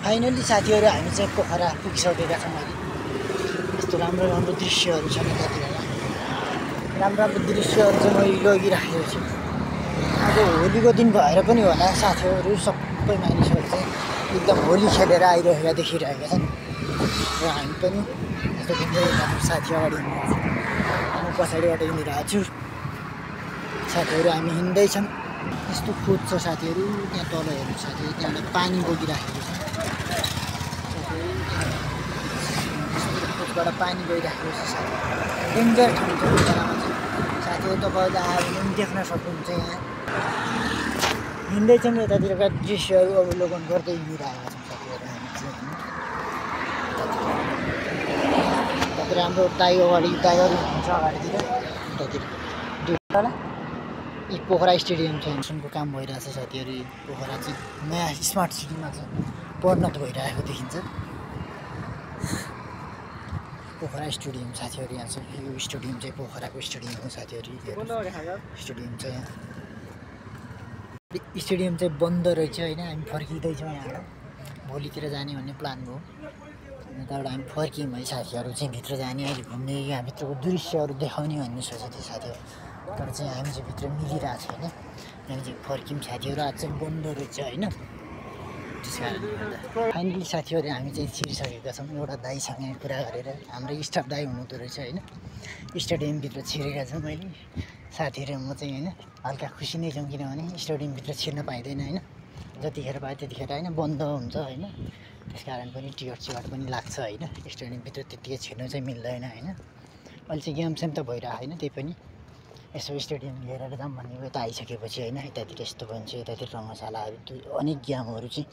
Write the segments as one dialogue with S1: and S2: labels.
S1: Finally साथीहरू हामी चाहिँ पोखरा पुगिसकेका छौँ अहिले। यस्तो राम्रो राम्रो दृश्यहरू छन् यतातिर। राम्रो राम्रो दृश्यहरू चाहिँ मैले लगिराखेको छु। आज होलीको दिन भएर पनि होला साथीहरू सबै मानिसहरू चाहिँ एकदम होली खेलेर आइरहेका देखिरहेका छन् र हामी पनि यस्तो घुम्दै साथी अगाडि हिँडिरहेको छ, म पछाडिबाट हिँडिरहेको छु। साथीहरू हामी हिँड्दैछौँ। यस्तो खोज छ साथीहरू, त्यहाँ तल हेर्नु साथीहरू, त्यहाँबाट पानी बगिरहेको छ। खोजबाट पानी गइरहेको छ साथीहरू, डेन्जर ठाउँ छ जग्गामा चाहिँ साथीहरू। तपाईँहरूले आयो भने पनि देख्न सक्नुहुन्छ। यहाँ हिँड्दैछौँ, यतातिरका दृश्यहरू अवलोकन गर्दै हिँडिरहेका छौँ साथीहरू हामी चाहिँ। यतातिर हाम्रो टाइगर हुन्छ अगाडितिर, यतातिर होला यी पोखरा स्टेडियम छ। सुनको काम भइरहेछ साथीहरू। पोखरा चाहिँ नयाँ स्मार्ट सिटीमा चाहिँ परिणत भइरहेको देखिन्छ। पोखरा स्टेडियम साथीहरू यहाँ छ। यो स्टेडियम चाहिँ पोखराको स्टेडियम हो साथीहरू। स्टेडियम चाहिँ यहाँ स्टेडियम चाहिँ बन्द रहेछ होइन। हामी फर्किँदैछौँ यहाँबाट, भोलितिर जाने भन्ने प्लान भयो। यताबाट हामी फर्क्यौँ है साथीहरू चाहिँ भित्र जाने, अहिले घुम्ने, यहाँभित्रको दृश्यहरू देखाउने भन्ने सोचेको थियो साथीहरू। तर चाहिँ हामी चाहिँ भित्र मिलिरहेको छैन। हामी चाहिँ फर्क्यौँ साथीहरू। आज चाहिँ बन्द रहेछ होइन। त्यस कारणले गर्दा फाइनली साथीहरू हामी चाहिँ छिरिसकेका छौँ। एउटा दाइसँग कुरा गरेर, हाम्रो स्टाफ दाइ हुनुहुँदो रहेछ होइन। स्टेडियमभित्र छिरेका छौँ मैले साथीहरू म चाहिँ होइन। हल्का खुसी नै छौँ किनभने स्टेडियमभित्र छिर्न पाइँदैन होइन। जतिखेर पायो त्यतिखेर होइन, बन्द हुन्छ होइन। त्यस कारण पनि टिकट पनि लाग्छ होइन। स्टेडियमभित्र त्यतिकै छिर्नु चाहिँ मिल्दैन होइन। अहिले चाहिँ गेमसेम त भइरहेको होइन, त्यही पनि यसो स्टेडियम हेरेर जाऊँ भन्ने यता आइसकेपछि होइन। यतातिर यस्तो भन्छ, यतातिर रङ्गशालाहरू अनेक गेमहरू चाहिँ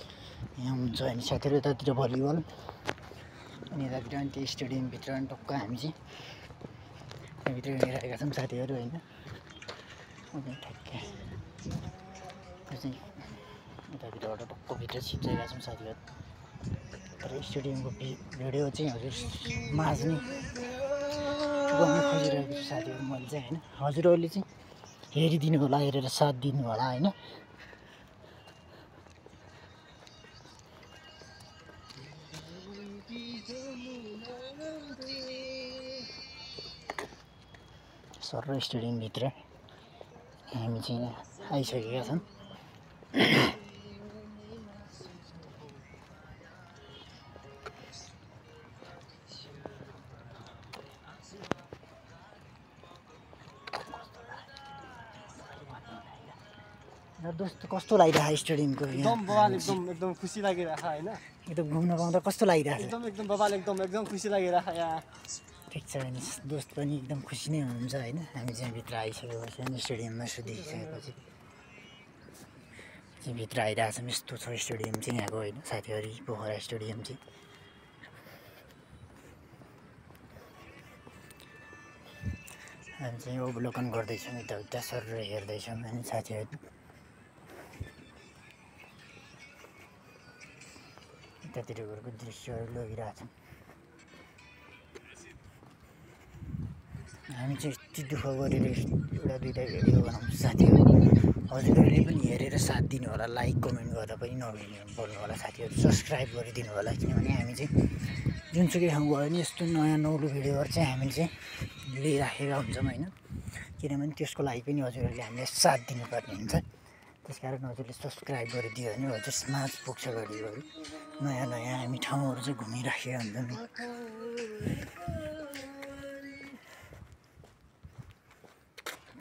S1: यहाँ हुन्छ होइन साथीहरू। यतातिर भलिबल अनि यतातिर अनि त्यो स्टेडियमभित्र अनि टक्क हामी चाहिँ त्यहाँभित्र हिँडिरहेका छौँ साथीहरू होइन। ठ्याक्कै त्यो चाहिँ यतातिरबाट टक्क भित्र छिरेका छौँ साथीहरू। तर स्टेडियमको भिडियो चाहिँ हजुर माझ नै गर्न खोजिरहेको छु साथीहरू मैले चाहिँ होइन। हजुरहरूले चाहिँ हेरिदिनु होला, हेरेर साथ दिनु होला होइन। सर स्टेडियमभित्र हामी चाहिँ आइसकेका छौँ। दोस्त कस्तो लागिरहेको स्टेडियमको?
S2: एकदम बवाल, एकदम खुसी लागिरहेको होइन।
S1: एकदम घुम्न पाउँदा कस्तो लागिरहेको?
S2: एकदम बवाल, एकदम खुसी लागिरहेको यहाँ।
S1: ठिक छ भने दोस्त पनि एकदम खुसी नै हुनुहुन्छ होइन। हामी चाहिँ भित्र आइसकेपछि अनि स्टेडियममा यसो देखिसकेपछि चाहिँ भित्र आइरहेको छौँ। यस्तो छ स्टेडियम चाहिँ यहाँको होइन साथीहरू। पोखरा स्टेडियम चाहिँ हामी चाहिँ अवलोकन गर्दैछौँ, यताउता सरेर हेर्दैछौँ अनि साथीहरू। यतातिरको दृश्यहरू लगिरहेको छौँ। हामी चाहिँ यति दुःख गरेर एउटा दुइटा भिडियो बनाउँछ साथीहरू। हजुरहरूले पनि हेरेर साथ दिनु होला, लाइक कमेन्ट गरेर पनि नभुल्नु होला साथीहरू। सब्सक्राइब गरिदिनु होला किनभने हामी चाहिँ जुनसुकै ठाउँ गयो भने यस्तो नयाँ नौलो भिडियोहरू चाहिँ हामीले चाहिँ लिइराखेका हुन्छौँ होइन। किनभने त्यसको लागि पनि हजुरहरूले हामीलाई साथ दिनुपर्ने हुन्छ। त्यस कारण हजुरले सब्सक्राइब गरिदियो भने हजुर समाज पुग्छ घरिघरि। नयाँ नयाँ हामी ठाउँहरू चाहिँ घुमिराखेका हुन्छौँ।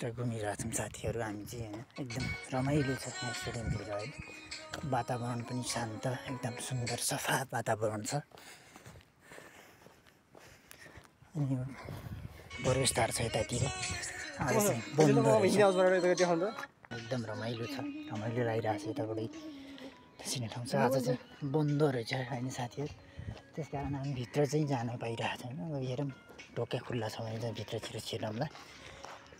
S1: घुमिरहेको छौँ साथीहरू हामी चाहिँ होइन। एकदम रमाइलो छ यहाँ स्टेडियमतिर है। वातावरण पनि शान्त, एकदम सुन्दर सफा वातावरण छ। अनि प्रवेशद्वार छ यतातिर। आज चाहिँ बन्द रहेछ। एकदम रमाइलो छ, रमाइलो लागिरहेको छ। यताबाटै बसिने ठाउँ छ। आज चाहिँ बन्द रहेछ होइन साथीहरू। त्यस कारण हामी भित्र चाहिँ जान पाइरहेको छैन। अब हेरौँ ढोकै खुल्ला छ भने चाहिँ भित्रतिर छिर्नलाई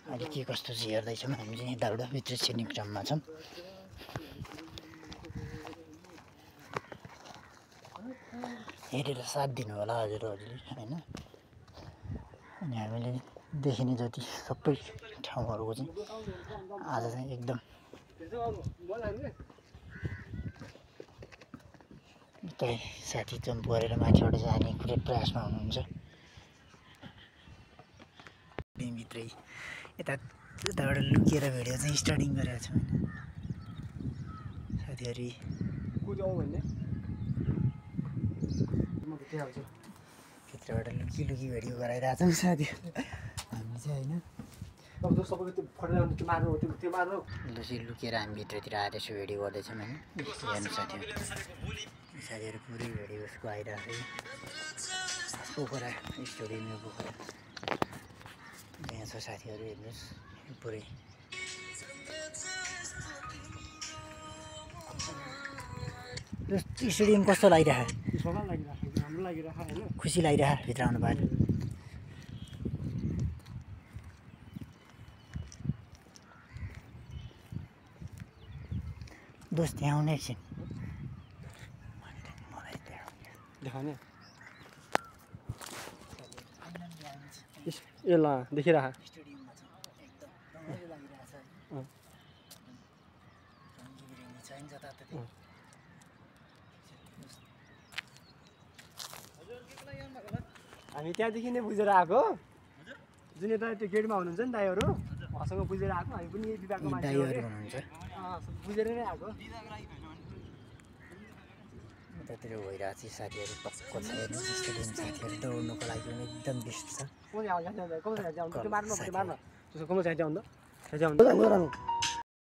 S1: अहिले के कस्तो चाहिँ हेर्दैछौँ। हामी चाहिँ यताबाट भित्र छिर्ने क्रममा छौँ। हेरेर साथ दिनु होला हजुरहरूले होइन। अनि हामीले देखिने जति सबै ठाउँहरूको चाहिँ आज चाहिँ एकदम उतै साथी जम्प गरेर माथिबाट जाने पुरै प्रयासमा हुनुहुन्छ भित्रै यताबाट लुकेर भिडियो चाहिँ स्टार्टिङ गरेको छु होइन साथीहरू
S2: कुदाउँ भन्ने म भित्रै हाल्छु
S1: भित्रबाट लुकी भिडियो गराइरहेको छौँ साथीहरू हामी चाहिँ होइन
S2: अब त्यो सबैको त्यो फटेर त्यो मार्नु हो त्यो मार्नु
S1: लुसी लुकेर हामी भित्रतिर आएर यसो भिडियो गर्दैछौँ होइन हेर्नु साथीहरू पुरै भिडियो उसको आइरहेको छ पोखरा स्टुडियोमा पोखरा यहाँ छ साथीहरू हेर्नुहोस् पुरै स्टेडियम कस्तो लागिरहेको
S2: राम्रो लागिरहेको होइन
S1: खुसी लागिरहेको भित्र आउनु पाएर दोस्त यहाँ आउने एकछिन
S2: देखाउने ए ल देखिरह
S1: स्टेडियममा छ एकदम रमाइलो लागिरहेछ छैन जताततै
S2: हामी त्यहाँदेखि नै बुझेर आएको जुन यता त्यो गेटमा हुनुहुन्छ नि दाइहरू उहाँसँग बुझेर आएको हामी पनि यही विभागको मान्छे हो
S1: हुनुहुन्छ
S2: बुझेर नै आएको
S1: यतातिर भइरहेको छ साथीहरू पक्को छ हेर्नु स्टेडियम साथीहरू दौड्नुको लागि पनि एकदम बेस्ट छ
S2: कमल मार्नु त्यसको कमल